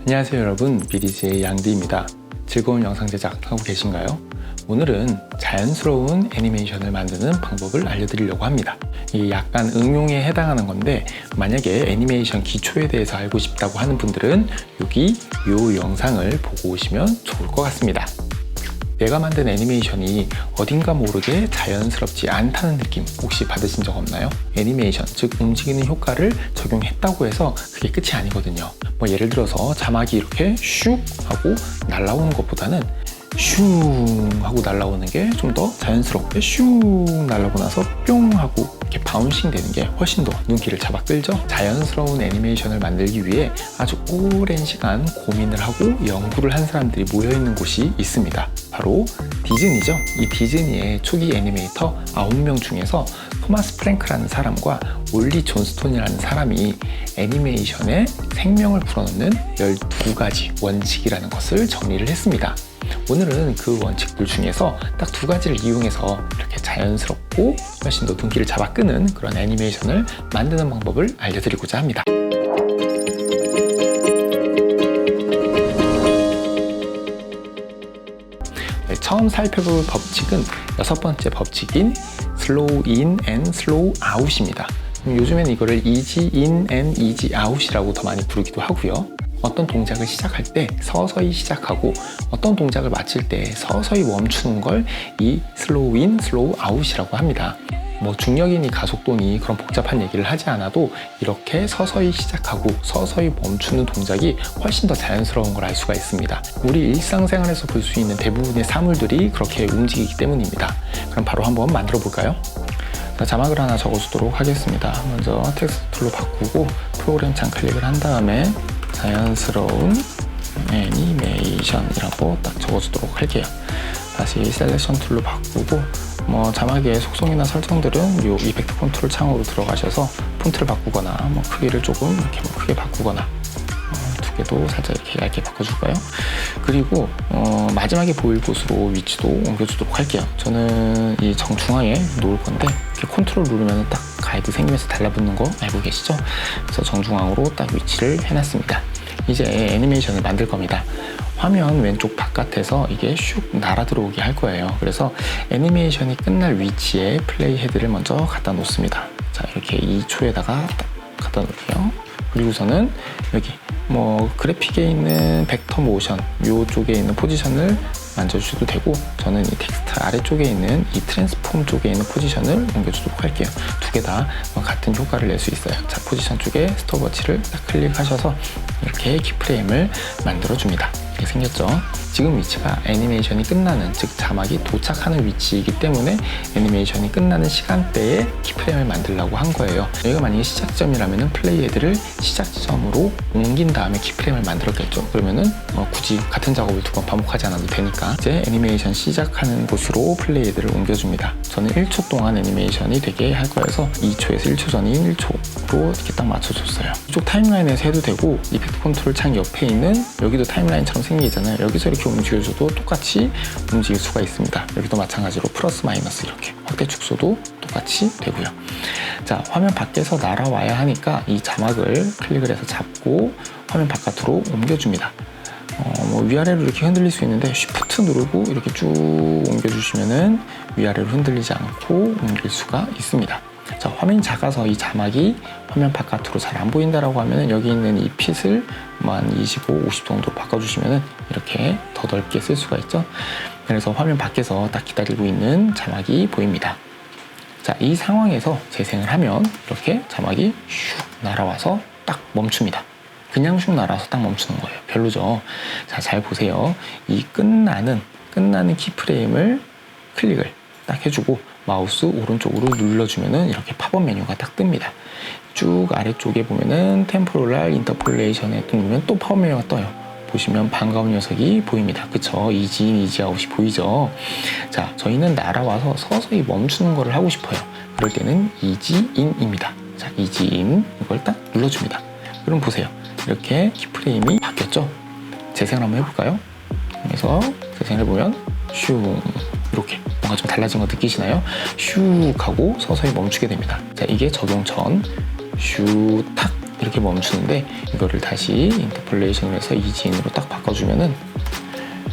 안녕하세요 여러분, BDJ 양디입니다. 즐거운 영상 제작하고 계신가요? 오늘은 자연스러운 애니메이션을 만드는 방법을 알려드리려고 합니다. 이게 약간 응용에 해당하는 건데, 만약에 애니메이션 기초에 대해서 알고 싶다고 하는 분들은 여기 이 영상을 보고 오시면 좋을 것 같습니다. 내가 만든 애니메이션이 어딘가 모르게 자연스럽지 않다는 느낌 혹시 받으신 적 없나요? 애니메이션, 즉 움직이는 효과를 적용했다고 해서 그게 끝이 아니거든요. 예를 들어서 자막이 이렇게 슉 하고 날아오는 것보다는 슝 하고 날아오는 게 좀 더 자연스럽게 슝 날아오고 나서 뿅 하고 이렇게 바운싱 되는 게 훨씬 더 눈길을 잡아 끌죠. 자연스러운 애니메이션을 만들기 위해 아주 오랜 시간 고민을 하고 연구를 한 사람들이 모여있는 곳이 있습니다. 바로 디즈니죠. 이 디즈니의 초기 애니메이터 9명 중에서 토마스 프랭크라는 사람과 올리 존스톤이라는 사람이 애니메이션에 생명을 불어넣는 12가지 원칙이라는 것을 정리를 했습니다. 오늘은 그 원칙들 중에서 딱 2가지를 이용해서 이렇게 자연스럽고 훨씬 더 눈길을 잡아 끄는 그런 애니메이션을 만드는 방법을 알려드리고자 합니다. 처음 살펴볼 법칙은 6번째 법칙인 슬로우 인 앤 슬로우 아웃입니다. 요즘에는 이거를 이지 인 앤 이지 아웃이라고 더 많이 부르기도 하고요. 어떤 동작을 시작할 때 서서히 시작하고 어떤 동작을 마칠 때 서서히 멈추는 걸 이 슬로우 인, 슬로우 아웃이라고 합니다. 중력이니 가속도니 그런 복잡한 얘기를 하지 않아도 이렇게 서서히 시작하고 서서히 멈추는 동작이 훨씬 더 자연스러운 걸 알 수가 있습니다. 우리 일상생활에서 볼 수 있는 대부분의 사물들이 그렇게 움직이기 때문입니다. 그럼 바로 한번 만들어 볼까요? 자막을 하나 적어주도록 하겠습니다. 먼저 텍스트 툴로 바꾸고 프로그램 창 클릭을 한 다음에 자연스러운 애니메이션이라고 딱 적어주도록 할게요. 다시 셀렉션 툴로 바꾸고 자막의 속성이나 설정들은 이 이펙트 컨트롤 창으로 들어가셔서 폰트를 바꾸거나 크기를 조금 이렇게 크게 바꾸거나 두 개도 살짝 이렇게 얇게 바꿔줄까요? 그리고 마지막에 보일 곳으로 위치도 옮겨주도록 할게요. 저는 이 정중앙에 놓을 건데 이렇게 컨트롤 누르면 딱 가이드 생기면서 달라붙는 거 알고 계시죠? 그래서 정중앙으로 딱 위치를 해놨습니다. 이제 애니메이션을 만들 겁니다. 화면 왼쪽 바깥에서 이게 슉 날아 들어오게 할 거예요. 그래서 애니메이션이 끝날 위치에 플레이 헤드를 먼저 갖다 놓습니다. 자, 이렇게 2초에다가 딱 갖다 놓을게요. 그리고서는 여기 그래픽에 있는 벡터 모션 이쪽에 있는 포지션을 만져주셔도 되고, 저는 이 텍스트 아래쪽에 있는 이 트랜스폼 쪽에 있는 포지션을 옮겨주도록 할게요. 두 개 다 같은 효과를 낼 수 있어요. 자, 포지션 쪽에 스톱워치를 딱 클릭하셔서 이렇게 키프레임을 만들어줍니다. 이렇게 생겼죠? 지금 위치가 애니메이션이 끝나는, 즉 자막이 도착하는 위치이기 때문에 애니메이션이 끝나는 시간대에 키프레임을 만들려고 한 거예요. 여기가 만약에 시작점이라면 플레이 헤드를 시작 지점으로 옮긴 다음에 키프레임을 만들었겠죠. 그러면은 굳이 같은 작업을 2번 반복하지 않아도 되니까 이제 애니메이션 시작하는 곳으로 플레이 헤드를 옮겨줍니다. 저는 1초 동안 애니메이션이 되게 할 거여서 2초에서 1초 전인 1초로 이렇게 딱 맞춰줬어요. 이쪽 타임라인에서 해도 되고, 이펙트 컨트롤 창 옆에 있는 여기도 타임라인처럼 생기잖아요. 여기서 이렇게 움직여줘도 똑같이 움직일 수가 있습니다. 여기도 마찬가지로 플러스 마이너스 이렇게 확대 축소도 똑같이 되고요. 자, 화면 밖에서 날아와야 하니까 이 자막을 클릭을 해서 잡고 화면 바깥으로 옮겨줍니다. 위아래로 이렇게 흔들릴 수 있는데 쉬프트 누르고 이렇게 쭉 옮겨주시면은 위아래로 흔들리지 않고 옮길 수가 있습니다. 자, 화면이 작아서 이 자막이 화면 바깥으로 잘 안 보인다라고 하면은 여기 있는 이 핏을 한 25, 50 정도로 바꿔주시면은 이렇게 더 넓게 쓸 수가 있죠. 그래서 화면 밖에서 딱 기다리고 있는 자막이 보입니다. 자, 이 상황에서 재생을 하면 이렇게 자막이 슉 날아와서 딱 멈춥니다. 그냥 슉 날아와서 딱 멈추는 거예요. 별로죠? 자, 잘 보세요. 이 끝나는 키프레임을 클릭을 딱 해주고 마우스 오른쪽으로 눌러주면은 이렇게 팝업 메뉴가 딱 뜹니다. 쭉 아래쪽에 보면은 템포럴 인터폴레이션에 누르면 또 팝업 메뉴가 떠요. 보시면 반가운 녀석이 보입니다. 그쵸? 이지인, 이지아웃이 보이죠? 자, 저희는 날아와서 서서히 멈추는 거를 하고 싶어요. 그럴 때는 이지인입니다. 자, 이지인 이걸 딱 눌러줍니다. 그럼 보세요. 이렇게 키프레임이 바뀌었죠? 재생을 한번 해볼까요? 그래서 재생을 해보면 슝 이렇게 뭔가 좀 달라진 거 느끼시나요? 슉 하고 서서히 멈추게 됩니다. 자, 이게 적용 전 슈탁 이렇게 멈추는데 이거를 다시 인터폴레이션을 해서 이지인으로 딱 바꿔주면은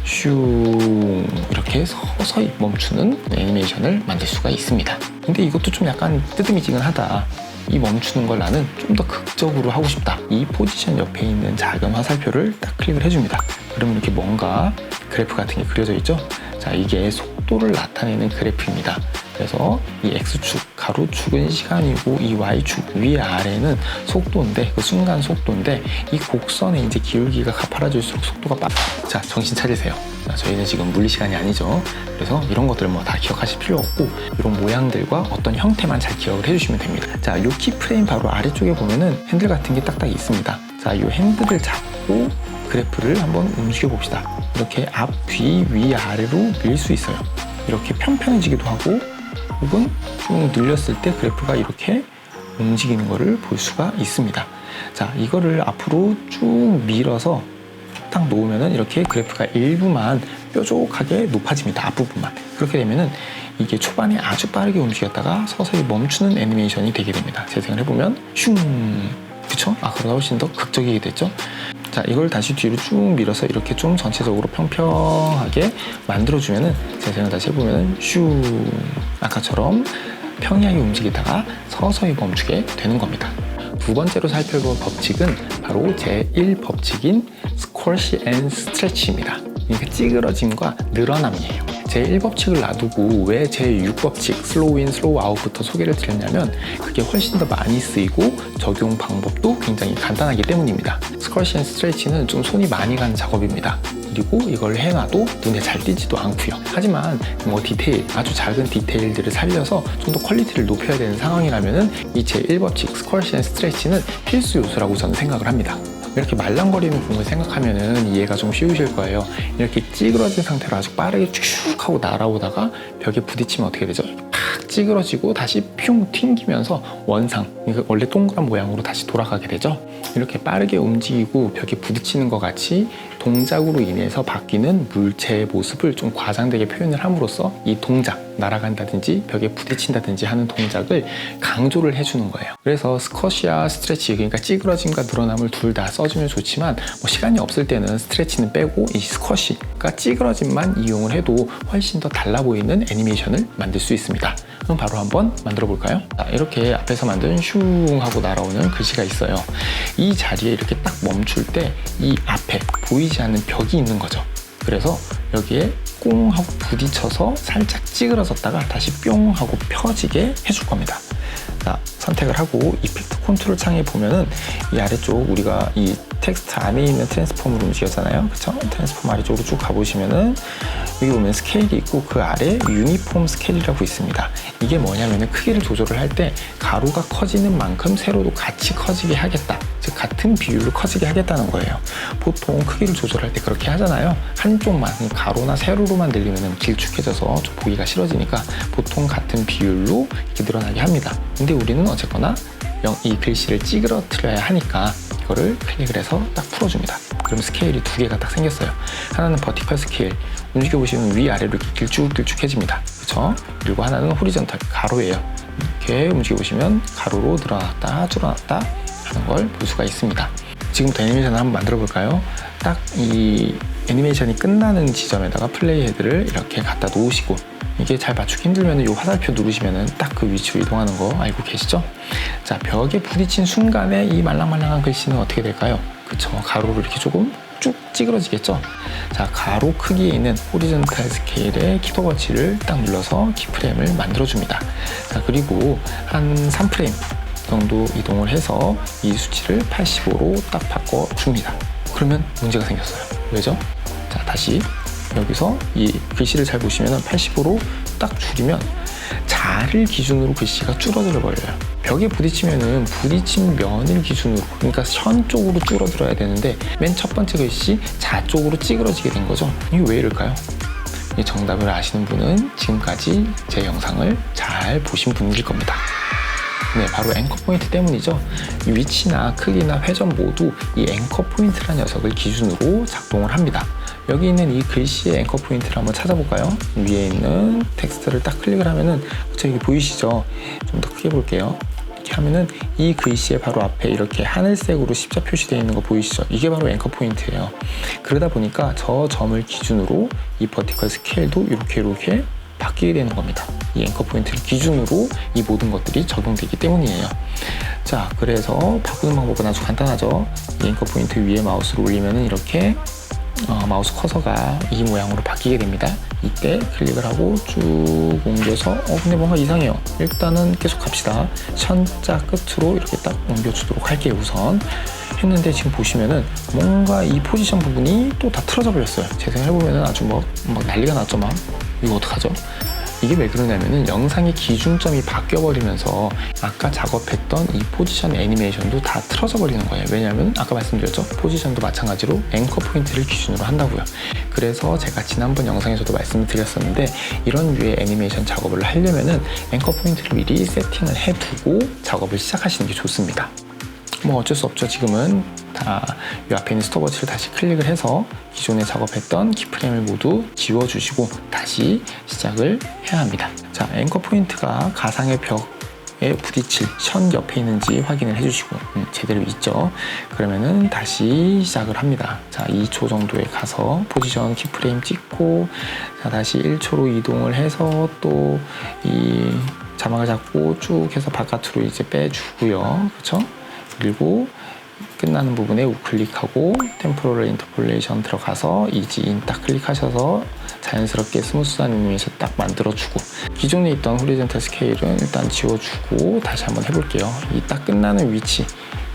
슝 이렇게 서서히 멈추는 애니메이션을 만들 수가 있습니다. 근데 이것도 좀 약간 뜨뜻미지근하다. 이 멈추는 걸 나는 좀 더 극적으로 하고 싶다. 이 포지션 옆에 있는 작은 화살표를 딱 클릭을 해줍니다. 그러면 이렇게 뭔가 그래프 같은 게 그려져 있죠? 자, 이게 속도를 나타내는 그래프입니다. 그래서 이 X축, 가로축은 시간이고 이 Y축 위아래는 속도인데 그 순간 속도인데 이 곡선의 이제 기울기가 가파라질수록 속도가 자, 정신 차리세요. 자, 저희는 지금 물리 시간이 아니죠. 그래서 이런 것들을 뭐 다 기억하실 필요 없고 이런 모양들과 어떤 형태만 잘 기억을 해주시면 됩니다. 자, 이 키프레임 바로 아래쪽에 보면은 핸들 같은 게 딱딱 있습니다. 자, 이 핸들을 잡고 그래프를 한번 움직여 봅시다. 이렇게 앞, 뒤, 위, 아래로 밀 수 있어요. 이렇게 편편해지기도 하고 혹은 쭉 늘렸을 때 그래프가 이렇게 움직이는 것을 볼 수가 있습니다. 자, 이거를 앞으로 쭉 밀어서 딱 놓으면은 이렇게 그래프가 일부만 뾰족하게 높아집니다. 앞부분만. 그렇게 되면은 이게 초반에 아주 빠르게 움직였다가 서서히 멈추는 애니메이션이 되게 됩니다. 재생을 해보면 슝, 그쵸? 그러다 훨씬 더 극적이게 됐죠? 자, 이걸 다시 뒤로 쭉 밀어서 이렇게 좀 전체적으로 평평하게 만들어주면은 재생을 다시 해보면은 슈, 아까처럼 평이하게 움직이다가 서서히 멈추게 되는 겁니다. 두 번째로 살펴볼 법칙은 바로 제1법칙인 스쿼시 앤 스트레치입니다. 그러니까 찌그러짐과 늘어남이에요. 제1법칙을 놔두고 왜 제6법칙 슬로우 인 슬로우 아웃부터 소개를 드렸냐면 그게 훨씬 더 많이 쓰이고 적용 방법도 굉장히 간단하기 때문입니다. 스쿼시 앤 스트레치는 좀 손이 많이 가는 작업입니다. 그리고 이걸 해놔도 눈에 잘 띄지도 않고요. 하지만 뭐 디테일, 아주 작은 디테일들을 살려서 좀 더 퀄리티를 높여야 되는 상황이라면은 이 제1법칙 스쿼시 앤 스트레치는 필수 요소라고 저는 생각을 합니다. 이렇게 말랑거리는 공을 생각하면은 이해가 좀 쉬우실 거예요. 이렇게 찌그러진 상태로 아주 빠르게 쭉 하고 날아오다가 벽에 부딪히면 어떻게 되죠? 팍 찌그러지고 다시 뿅 튕기면서 원상, 그러니까 원래 동그란 모양으로 다시 돌아가게 되죠. 이렇게 빠르게 움직이고 벽에 부딪히는 것 같이 동작으로 인해서 바뀌는 물체의 모습을 좀 과장되게 표현을 함으로써 이 동작, 날아간다든지 벽에 부딪힌다든지 하는 동작을 강조를 해주는 거예요. 그래서 스쿼시와 스트레치, 그러니까 찌그러짐과 늘어남을 둘 다 써주면 좋지만 뭐 시간이 없을 때는 스트레치는 빼고 이 스쿼시, 그러니까 찌그러짐만 이용을 해도 훨씬 더 달라 보이는 애니메이션을 만들 수 있습니다. 그럼 바로 한번 만들어 볼까요? 자, 이렇게 앞에서 만든 슝 하고 날아오는 글씨가 있어요. 이 자리에 이렇게 딱 멈출 때 이 앞에 보이지 않는 벽이 있는 거죠. 그래서 여기에 꽁 하고 부딪혀서 살짝 찌그러졌다가 다시 뿅 하고 펴지게 해줄 겁니다. 자, 선택을 하고 이펙트 컨트롤 창에 보면은 이 아래쪽 우리가 이 텍스트 안에 있는 트랜스폼을 움직였잖아요. 그쵸? 트랜스폼 아래쪽으로 쭉 가보시면은 여기 보면 스케일이 있고 그 아래 유니폼 스케일이라고 있습니다. 이게 뭐냐면은 크기를 조절을 할 때 가로가 커지는 만큼 세로도 같이 커지게 하겠다. 즉 같은 비율로 커지게 하겠다는 거예요. 보통 크기를 조절할 때 그렇게 하잖아요. 한쪽만 가로나 세로로만 늘리면 길쭉해져서 좀 보기가 싫어지니까 보통 같은 비율로 이렇게 늘어나게 합니다. 근데 우리는 어쨌거나 이 글씨를 찌그러뜨려야 하니까 이거를 클릭을 해서 딱 풀어줍니다. 그럼 스케일이 두 개가 딱 생겼어요. 하나는 버티컬 스케일, 움직여보시면 위아래로 이렇게 길쭉길쭉해집니다. 그쵸? 그리고 하나는 호리전탈, 가로예요. 이렇게 움직여보시면 가로로 늘어났다 줄어났다 하는 걸 볼 수가 있습니다. 지금부터 애니메이션을 한번 만들어 볼까요? 딱 이 애니메이션이 끝나는 지점에다가 플레이 헤드를 이렇게 갖다 놓으시고, 이게 잘 맞추기 힘들면 이 화살표 누르시면 딱 그 위치로 이동하는 거 알고 계시죠? 자, 벽에 부딪힌 순간에 이 말랑말랑한 글씨는 어떻게 될까요? 그쵸, 가로로 이렇게 조금 쭉 찌그러지겠죠? 자, 가로 크기에 있는 호리존탈 스케일의 키보거치를 딱 눌러서 키프레임을 만들어줍니다. 자, 그리고 한 3프레임 정도 이동을 해서 이 수치를 85로 딱 바꿔줍니다. 그러면 문제가 생겼어요. 왜죠? 자, 다시 여기서 이 글씨를 잘 보시면 85로 딱 줄이면 자를 기준으로 글씨가 줄어들어 버려요. 벽에 부딪히면은 부딪힌 면을 기준으로, 그러니까 선 쪽으로 줄어들어야 되는데 맨 첫 번째 글씨 자 쪽으로 찌그러지게 된 거죠. 이게 왜 이럴까요? 이 정답을 아시는 분은 지금까지 제 영상을 잘 보신 분일 겁니다. 네, 바로 앵커 포인트 때문이죠. 이 위치나 크기나 회전 모두 이 앵커 포인트라는 녀석을 기준으로 작동을 합니다. 여기 있는 이 글씨의 앵커 포인트를 한번 찾아볼까요? 위에 있는 텍스트를 딱 클릭을 하면은 여기 보이시죠? 좀 더 크게 볼게요. 이렇게 하면은 이 글씨의 바로 앞에 이렇게 하늘색으로 십자 표시되어 있는 거 보이시죠? 이게 바로 앵커 포인트예요. 그러다 보니까 저 점을 기준으로 이 버티컬 스케일도 이렇게 바뀌게 되는 겁니다. 이 앵커 포인트를 기준으로 이 모든 것들이 적용되기 때문이에요. 자, 그래서 바꾸는 방법은 아주 간단하죠. 이 앵커 포인트 위에 마우스를 올리면은 이렇게 마우스 커서가 이 모양으로 바뀌게 됩니다. 이때 클릭을 하고 쭉 옮겨서 근데 뭔가 이상해요. 일단은 계속 갑시다. 천자 끝으로 이렇게 딱 옮겨주도록 할게요. 우선 했는데 지금 보시면은 뭔가 이 포지션 부분이 또 다 틀어져 버렸어요. 재생해보면은 아주 막 난리가 났죠. 막 이거 어떡하죠? 이게 왜 그러냐면은 영상의 기준점이 바뀌어버리면서 아까 작업했던 이 포지션 애니메이션도 다 틀어져 버리는 거예요. 왜냐하면 아까 말씀드렸죠. 포지션도 마찬가지로 앵커 포인트를 기준으로 한다고요. 그래서 제가 지난번 영상에서도 말씀을 드렸었는데 이런 류의 애니메이션 작업을 하려면은 앵커 포인트를 미리 세팅을 해두고 작업을 시작하시는 게 좋습니다. 뭐 어쩔 수 없죠. 지금은 다 이 앞에 있는 스톱워치를 다시 클릭을 해서 기존에 작업했던 키프레임을 모두 지워주시고 다시 시작을 해야 합니다. 자, 앵커 포인트가 가상의 벽에 부딪힐 션 옆에 있는지 확인을 해주시고 제대로 있죠. 그러면은 다시 시작을 합니다. 자, 2초 정도에 가서 포지션 키프레임 찍고 자, 다시 1초로 이동을 해서 또 이 자막을 잡고 쭉 해서 바깥으로 이제 빼주고요. 그렇죠? 그리고 끝나는 부분에 우클릭하고 템포럴 인터폴레이션 들어가서 이지인 딱 클릭하셔서 자연스럽게 스무스한 애니메이션 딱 만들어주고 기존에 있던 호리젠탈 스케일은 일단 지워주고 다시 한번 해볼게요. 이 딱 끝나는 위치,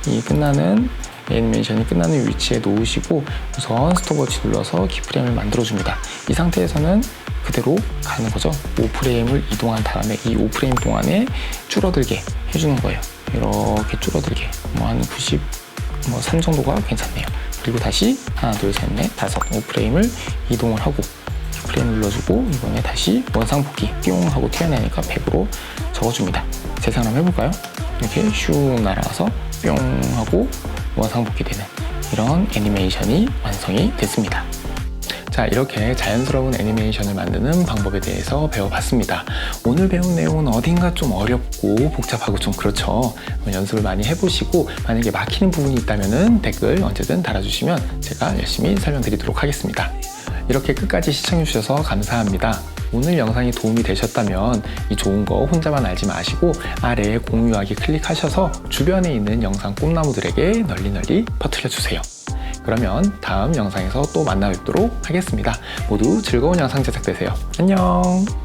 이 끝나는 애니메이션이 끝나는 위치에 놓으시고 우선 스톱워치 눌러서 키프레임을 만들어줍니다. 이 상태에서는 그대로 가는 거죠. 5프레임을 이동한 다음에 이 5프레임 동안에 줄어들게 해주는 거예요. 이렇게 줄어들게 한 93 정도가 괜찮네요. 그리고 다시 하나, 둘, 셋, 넷, 다섯 5프레임을 이동을 하고 프레임 눌러주고 이번에 다시 원상 복귀 뿅 하고 튀어나오니까 100으로 적어줍니다. 재생 한번 해볼까요? 이렇게 슉 날아가서 뿅 하고 원상 복귀되는 이런 애니메이션이 완성이 됐습니다. 자, 이렇게 자연스러운 애니메이션을 만드는 방법에 대해서 배워봤습니다. 오늘 배운 내용은 어딘가 좀 어렵고 복잡하고 좀 그렇죠. 연습을 많이 해보시고 만약에 막히는 부분이 있다면 댓글 언제든 달아주시면 제가 열심히 설명드리도록 하겠습니다. 이렇게 끝까지 시청해주셔서 감사합니다. 오늘 영상이 도움이 되셨다면 이 좋은 거 혼자만 알지 마시고 아래에 공유하기 클릭하셔서 주변에 있는 영상 꿈나무들에게 널리 퍼뜨려주세요. 그러면 다음 영상에서 또 만나 뵙도록 하겠습니다. 모두 즐거운 영상 제작 되세요. 안녕!